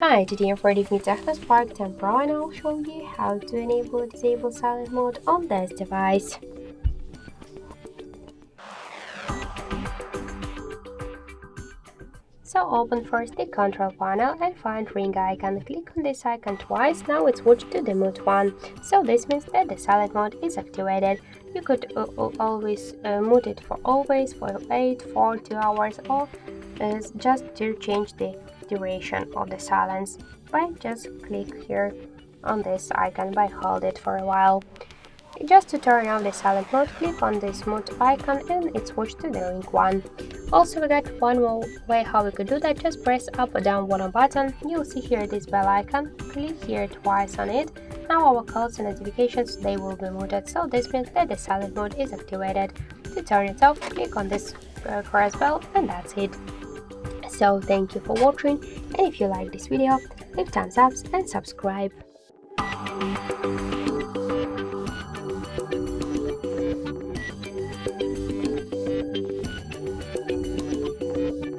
Hi, today I'm ready with Tecno Spark 10 Pro and I'll show you how to enable or disable silent mode on this device. So open first the control panel and find ring icon. Click on this icon twice. Now it's switched to the mode 1. So this means that the silent mode is activated. You could always mute it for always, for 8, for 2 hours, or just to change the duration of the silence by just click here on this icon by hold it for a while. Just to turn on the silent mode, click on this mode icon and it switched to the ring one. Also, we got one more way how we could do that. Just press up or down one button. You'll see here this bell icon. Click here twice on it. Now our calls and notifications, they will be muted. So this means that the silent mode is activated. To turn it off, click on this cross bell and that's it. So thank you for watching, and if you like this video, leave thumbs up and subscribe.